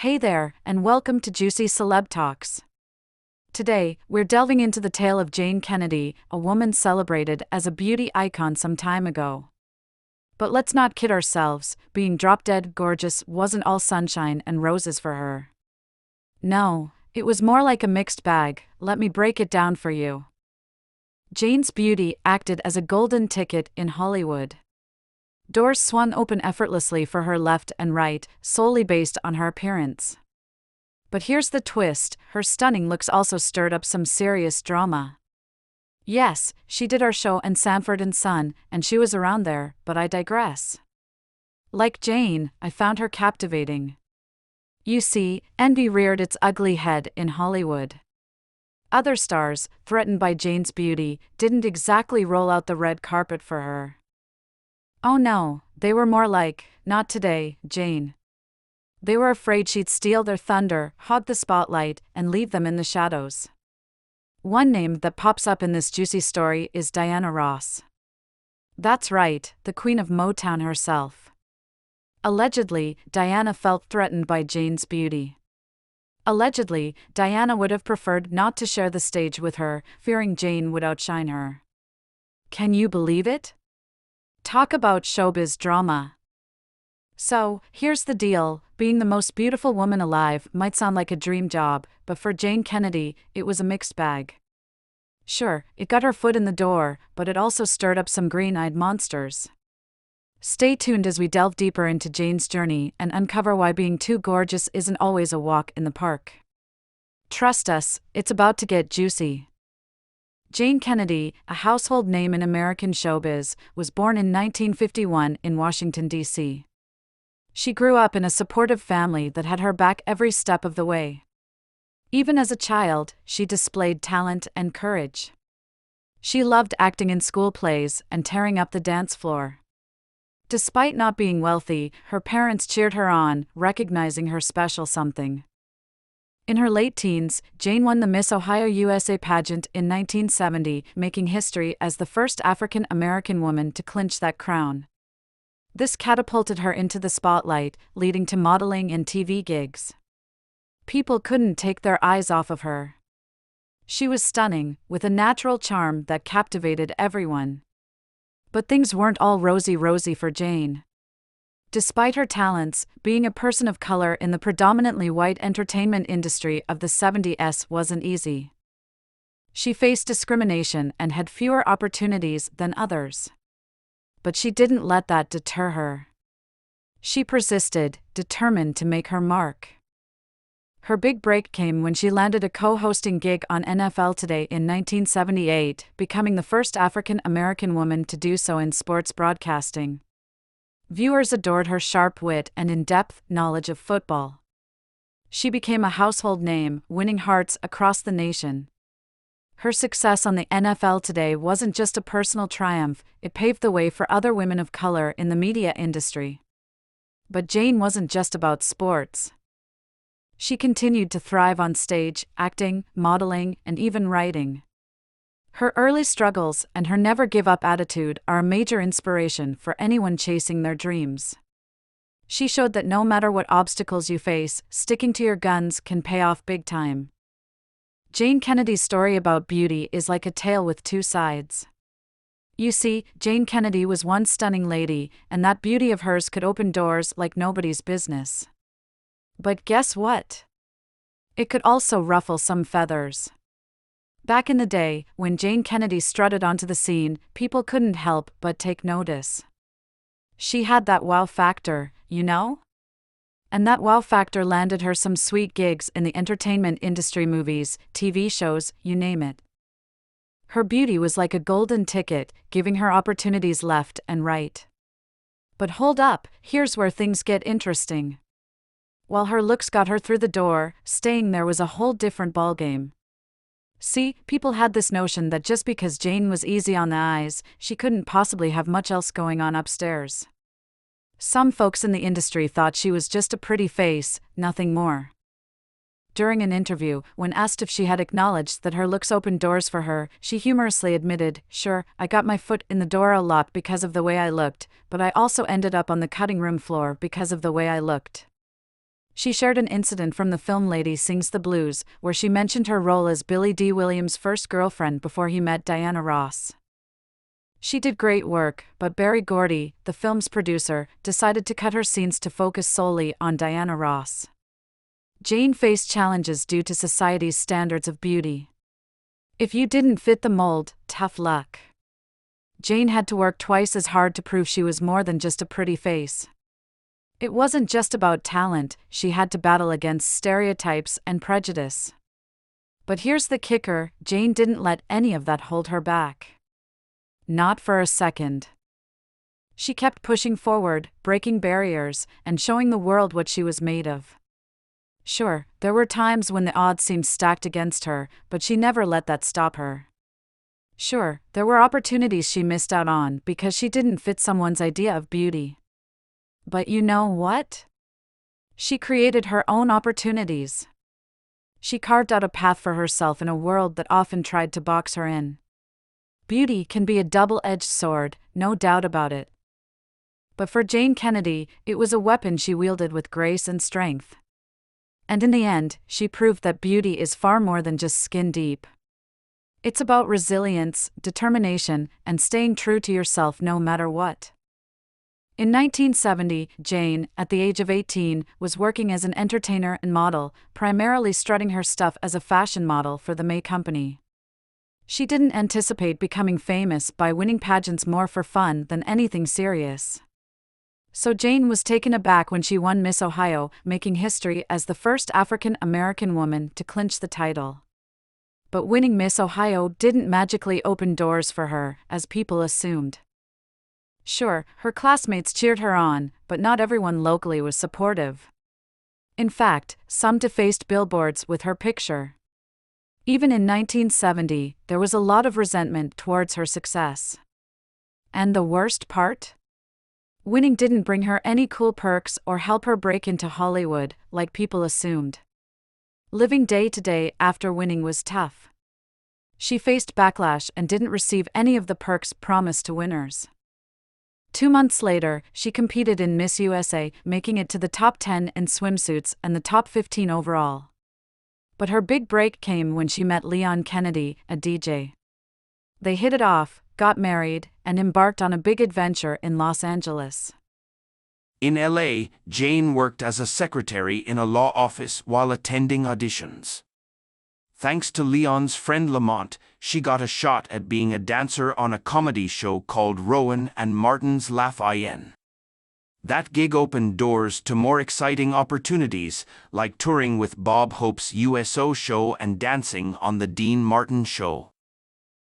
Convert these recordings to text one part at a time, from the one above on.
Hey there, and welcome to Juicy Celeb Talks. Today, we're delving into the tale of Jayne Kennedy, a woman celebrated as a beauty icon some time ago. But let's not kid ourselves, being drop-dead gorgeous wasn't all sunshine and roses for her. No, it was more like a mixed bag. Let me break it down for you. Jayne's beauty acted as a golden ticket in Hollywood. Doors swung open effortlessly for her left and right, solely based on her appearance. But here's the twist, her stunning looks also stirred up some serious drama. Yes, she did our show and Sanford and Son, and she was around there, but I digress. Like Jayne, I found her captivating. You see, envy reared its ugly head in Hollywood. Other stars, threatened by Jayne's beauty, didn't exactly roll out the red carpet for her. Oh no, they were more like, not today, Jayne. They were afraid she'd steal their thunder, hog the spotlight, and leave them in the shadows. One name that pops up in this juicy story is Diana Ross. That's right, the queen of Motown herself. Allegedly, Diana felt threatened by Jayne's beauty. Allegedly, Diana would have preferred not to share the stage with her, fearing Jayne would outshine her. Can you believe it? Talk about showbiz drama. So, here's the deal, being the most beautiful woman alive might sound like a dream job, but for Jayne Kennedy, it was a mixed bag. Sure, it got her foot in the door, but it also stirred up some green-eyed monsters. Stay tuned as we delve deeper into Jayne's journey and uncover why being too gorgeous isn't always a walk in the park. Trust us, it's about to get juicy. Jayne Kennedy, a household name in American showbiz, was born in 1951 in Washington, D.C. She grew up in a supportive family that had her back every step of the way. Even as a child, she displayed talent and courage. She loved acting in school plays and tearing up the dance floor. Despite not being wealthy, her parents cheered her on, recognizing her special something. In her late teens, Jayne won the Miss Ohio USA pageant in 1970, making history as the first African-American woman to clinch that crown. This catapulted her into the spotlight, leading to modeling and TV gigs. People couldn't take their eyes off of her. She was stunning, with a natural charm that captivated everyone. But things weren't all rosy for Jayne. Despite her talents, being a person of color in the predominantly white entertainment industry of the 70s wasn't easy. She faced discrimination and had fewer opportunities than others. But she didn't let that deter her. She persisted, determined to make her mark. Her big break came when she landed a co-hosting gig on NFL Today in 1978, becoming the first African-American woman to do so in sports broadcasting. Viewers adored her sharp wit and in-depth knowledge of football. She became a household name, winning hearts across the nation. Her success on the NFL Today wasn't just a personal triumph, it paved the way for other women of color in the media industry. But Jayne wasn't just about sports. She continued to thrive on stage, acting, modeling, and even writing. Her early struggles and her never-give-up attitude are a major inspiration for anyone chasing their dreams. She showed that no matter what obstacles you face, sticking to your guns can pay off big time. Jayne Kennedy's story about beauty is like a tale with two sides. You see, Jayne Kennedy was one stunning lady, and that beauty of hers could open doors like nobody's business. But guess what? It could also ruffle some feathers. Back in the day, when Jayne Kennedy strutted onto the scene, people couldn't help but take notice. She had that wow factor, you know? And that wow factor landed her some sweet gigs in the entertainment industry, movies, TV shows, you name it. Her beauty was like a golden ticket, giving her opportunities left and right. But hold up, here's where things get interesting. While her looks got her through the door, staying there was a whole different ballgame. See, people had this notion that just because Jayne was easy on the eyes, she couldn't possibly have much else going on upstairs. Some folks in the industry thought she was just a pretty face, nothing more. During an interview, when asked if she had acknowledged that her looks opened doors for her, she humorously admitted, "Sure, I got my foot in the door a lot because of the way I looked, but I also ended up on the cutting room floor because of the way I looked." She shared an incident from the film Lady Sings the Blues, where she mentioned her role as Billy D. Williams' first girlfriend before he met Diana Ross. She did great work, but Berry Gordy, the film's producer, decided to cut her scenes to focus solely on Diana Ross. Jayne faced challenges due to society's standards of beauty. If you didn't fit the mold, tough luck. Jayne had to work twice as hard to prove she was more than just a pretty face. It wasn't just about talent, she had to battle against stereotypes and prejudice. But here's the kicker, Jayne didn't let any of that hold her back. Not for a second. She kept pushing forward, breaking barriers, and showing the world what she was made of. Sure, there were times when the odds seemed stacked against her, but she never let that stop her. Sure, there were opportunities she missed out on because she didn't fit someone's idea of beauty. But you know what? She created her own opportunities. She carved out a path for herself in a world that often tried to box her in. Beauty can be a double-edged sword, no doubt about it. But for Jayne Kennedy, it was a weapon she wielded with grace and strength. And in the end, she proved that beauty is far more than just skin deep. It's about resilience, determination, and staying true to yourself no matter what. In 1970, Jayne, at the age of 18, was working as an entertainer and model, primarily strutting her stuff as a fashion model for the May Company. She didn't anticipate becoming famous by winning pageants more for fun than anything serious. So Jayne was taken aback when she won Miss Ohio, making history as the first African-American woman to clinch the title. But winning Miss Ohio didn't magically open doors for her, as people assumed. Sure, her classmates cheered her on, but not everyone locally was supportive. In fact, some defaced billboards with her picture. Even in 1970, there was a lot of resentment towards her success. And the worst part? Winning didn't bring her any cool perks or help her break into Hollywood, like people assumed. Living day to day after winning was tough. She faced backlash and didn't receive any of the perks promised to winners. 2 months later, she competed in Miss USA, making it to the top 10 in swimsuits and the top 15 overall. But her big break came when she met Leon Kennedy, a DJ. They hit it off, got married, and embarked on a big adventure in Los Angeles. In LA, Jayne worked as a secretary in a law office while attending auditions. Thanks to Leon's friend Lamont, she got a shot at being a dancer on a comedy show called Rowan and Martin's Laugh-In. That gig opened doors to more exciting opportunities, like touring with Bob Hope's USO show and dancing on the Dean Martin Show.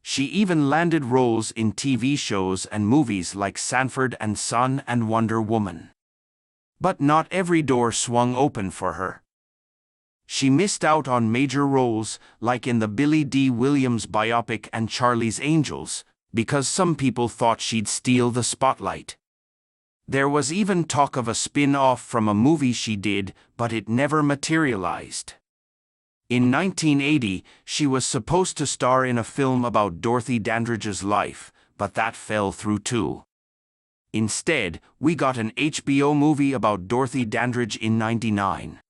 She even landed roles in TV shows and movies like Sanford and Son and Wonder Woman. But not every door swung open for her. She missed out on major roles, like in the Billy D. Williams biopic and Charlie's Angels, because some people thought she'd steal the spotlight. There was even talk of a spin-off from a movie she did, but it never materialized. In 1980, she was supposed to star in a film about Dorothy Dandridge's life, but that fell through too. Instead, we got an HBO movie about Dorothy Dandridge in '99.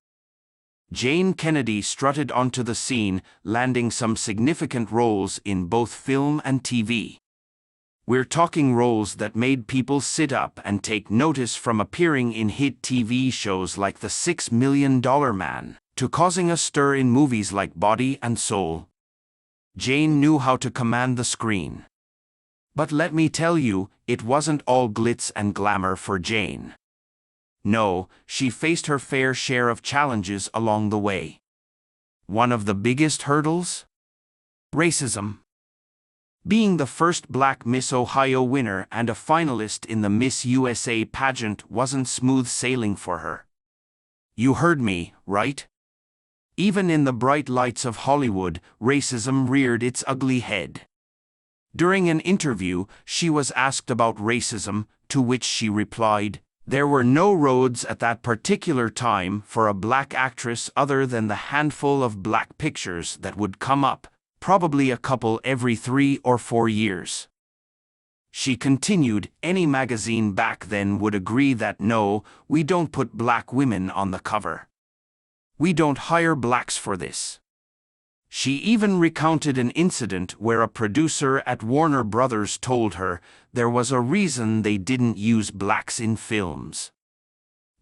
Jayne Kennedy strutted onto the scene, landing some significant roles in both film and TV. We're talking roles that made people sit up and take notice, from appearing in hit TV shows like The $6 Million Man, to causing a stir in movies like Body and Soul. Jayne knew how to command the screen. But let me tell you, it wasn't all glitz and glamour for Jayne. No, she faced her fair share of challenges along the way. One of the biggest hurdles? Racism. Being the first black Miss Ohio winner and a finalist in the Miss USA pageant wasn't smooth sailing for her. You heard me, right? Even in the bright lights of Hollywood, racism reared its ugly head. During an interview, she was asked about racism, to which she replied, "There were no roads at that particular time for a black actress other than the handful of black pictures that would come up, probably a couple every 3 or 4 years." She continued, "Any magazine back then would agree that no, we don't put black women on the cover. We don't hire blacks for this. She even recounted an incident where a producer at Warner Brothers told her there was a reason they didn't use blacks in films.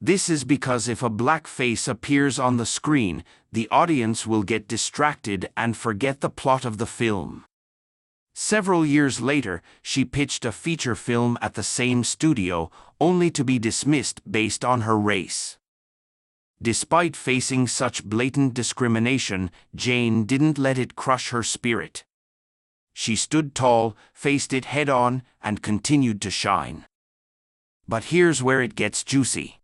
This is because if a black face appears on the screen, the audience will get distracted and forget the plot of the film. Several years later, she pitched a feature film at the same studio, only to be dismissed based on her race. Despite facing such blatant discrimination, Jayne didn't let it crush her spirit. She stood tall, faced it head-on, and continued to shine. But here's where it gets juicy.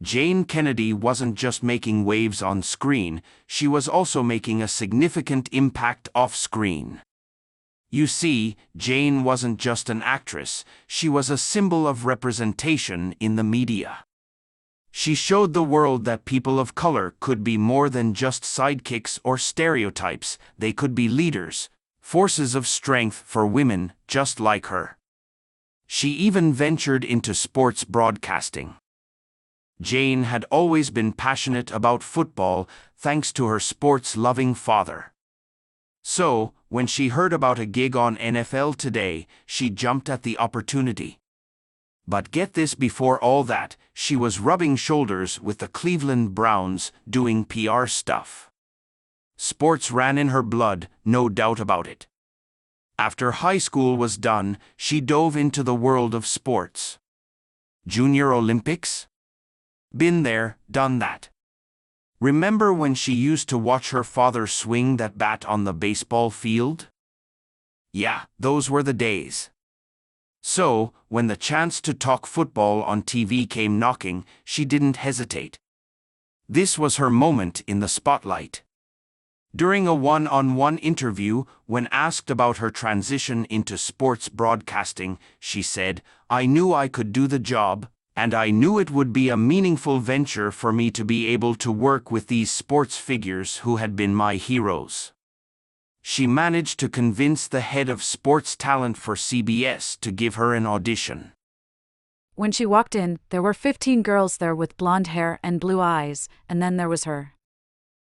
Jayne Kennedy wasn't just making waves on screen, she was also making a significant impact off-screen. You see, Jayne wasn't just an actress, she was a symbol of representation in the media. She showed the world that people of color could be more than just sidekicks or stereotypes, they could be leaders, forces of strength for women just like her. She even ventured into sports broadcasting. Jayne had always been passionate about football thanks to her sports-loving father. So, when she heard about a gig on NFL Today, she jumped at the opportunity. But get this, before all that, she was rubbing shoulders with the Cleveland Browns, doing PR stuff. Sports ran in her blood, no doubt about it. After high school was done, she dove into the world of sports. Junior Olympics? Been there, done that. Remember when she used to watch her father swing that bat on the baseball field? Yeah, those were the days. So, when the chance to talk football on TV came knocking, she didn't hesitate. This was her moment in the spotlight. During a one-on-one interview, when asked about her transition into sports broadcasting, she said, "I knew I could do the job, and I knew it would be a meaningful venture for me to be able to work with these sports figures who had been my heroes." She managed to convince the head of sports talent for CBS to give her an audition. When she walked in, there were 15 girls there with blonde hair and blue eyes, and then there was her.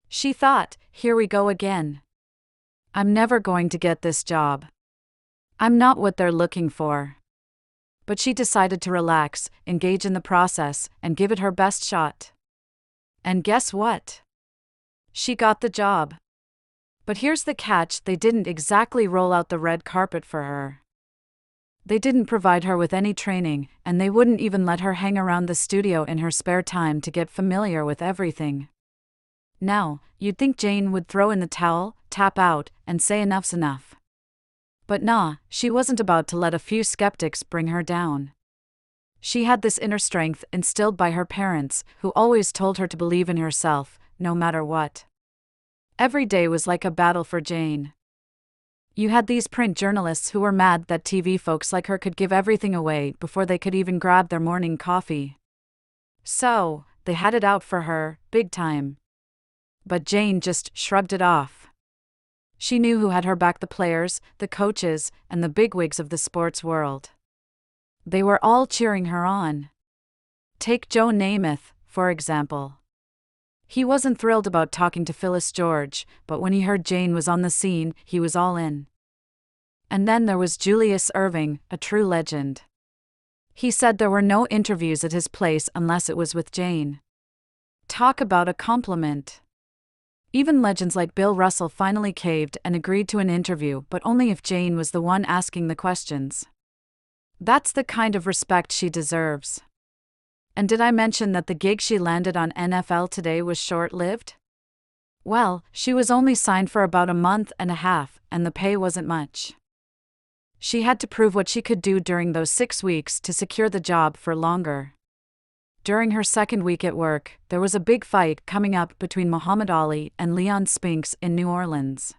She thought, here we go again. I'm never going to get this job. I'm not what they're looking for. But she decided to relax, engage in the process, and give it her best shot. And guess what? She got the job. But here's the catch, they didn't exactly roll out the red carpet for her. They didn't provide her with any training, and they wouldn't even let her hang around the studio in her spare time to get familiar with everything. Now, you'd think Jayne would throw in the towel, tap out, and say enough's enough. But nah, she wasn't about to let a few skeptics bring her down. She had this inner strength instilled by her parents, who always told her to believe in herself, no matter what. Every day was like a battle for Jayne. You had these print journalists who were mad that TV folks like her could give everything away before they could even grab their morning coffee. So, they had it out for her, big time. But Jayne just shrugged it off. She knew who had her back: the players, the coaches, and the bigwigs of the sports world. They were all cheering her on. Take Joe Namath, for example. He wasn't thrilled about talking to Phyllis George, but when he heard Jayne was on the scene, he was all in. And then there was Julius Erving, a true legend. He said there were no interviews at his place unless it was with Jayne. Talk about a compliment. Even legends like Bill Russell finally caved and agreed to an interview, but only if Jayne was the one asking the questions. That's the kind of respect she deserves. And did I mention that the gig she landed on NFL Today was short-lived? Well, she was only signed for about a month and a half, and the pay wasn't much. She had to prove what she could do during those 6 weeks to secure the job for longer. During her second week at work, there was a big fight coming up between Muhammad Ali and Leon Spinks in New Orleans.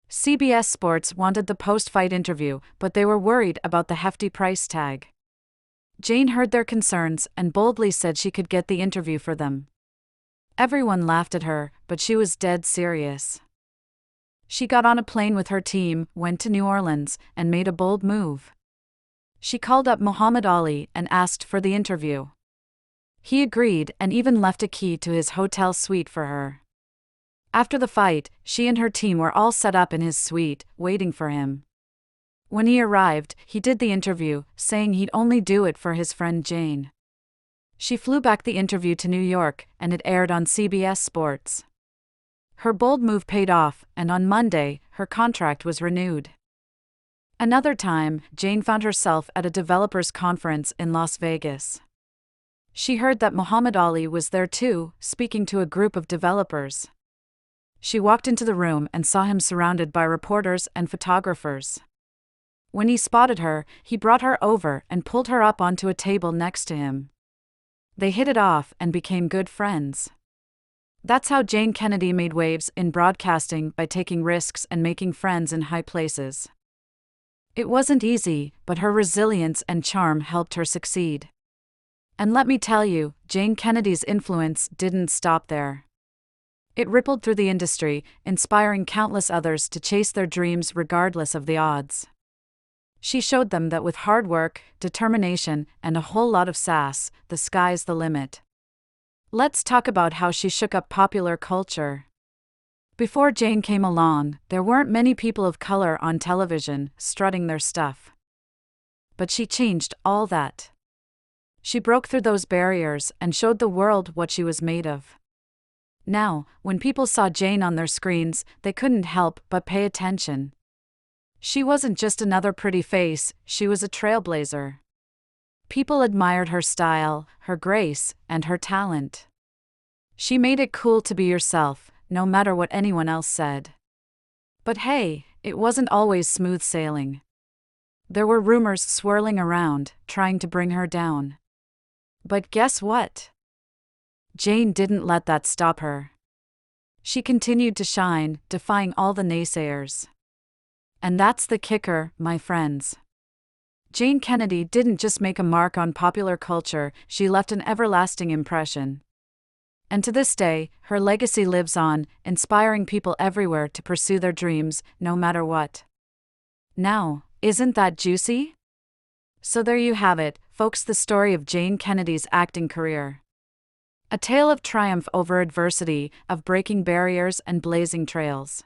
CBS Sports wanted the post-fight interview, but they were worried about the hefty price tag. Jayne heard their concerns and boldly said she could get the interview for them. Everyone laughed at her, but she was dead serious. She got on a plane with her team, went to New Orleans, and made a bold move. She called up Muhammad Ali and asked for the interview. He agreed and even left a key to his hotel suite for her. After the fight, she and her team were all set up in his suite, waiting for him. When he arrived, he did the interview, saying he'd only do it for his friend Jayne. She flew back the interview to New York, and it aired on CBS Sports. Her bold move paid off, and on Monday, her contract was renewed. Another time, Jayne found herself at a developers conference in Las Vegas. She heard that Muhammad Ali was there too, speaking to a group of developers. She walked into the room and saw him surrounded by reporters and photographers. When he spotted her, he brought her over and pulled her up onto a table next to him. They hit it off and became good friends. That's how Jayne Kennedy made waves in broadcasting, by taking risks and making friends in high places. It wasn't easy, but her resilience and charm helped her succeed. And let me tell you, Jayne Kennedy's influence didn't stop there. It rippled through the industry, inspiring countless others to chase their dreams regardless of the odds. She showed them that with hard work, determination, and a whole lot of sass, the sky's the limit. Let's talk about how she shook up popular culture. Before Jayne came along, there weren't many people of color on television, strutting their stuff. But she changed all that. She broke through those barriers and showed the world what she was made of. Now, when people saw Jayne on their screens, they couldn't help but pay attention. She wasn't just another pretty face, she was a trailblazer. People admired her style, her grace, and her talent. She made it cool to be yourself, no matter what anyone else said. But hey, it wasn't always smooth sailing. There were rumors swirling around, trying to bring her down. But guess what? Jayne didn't let that stop her. She continued to shine, defying all the naysayers. And that's the kicker, my friends. Jayne Kennedy didn't just make a mark on popular culture, she left an everlasting impression. And to this day, her legacy lives on, inspiring people everywhere to pursue their dreams, no matter what. Now, isn't that juicy? So there you have it, folks, the story of Jayne Kennedy's acting career. A tale of triumph over adversity, of breaking barriers and blazing trails.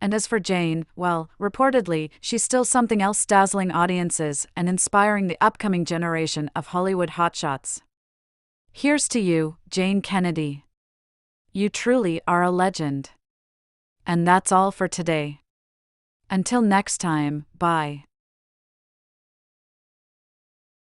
And as for Jayne, well, reportedly, she's still something else, dazzling audiences and inspiring the upcoming generation of Hollywood hotshots. Here's to you, Jayne Kennedy. You truly are a legend. And that's all for today. Until next time, bye.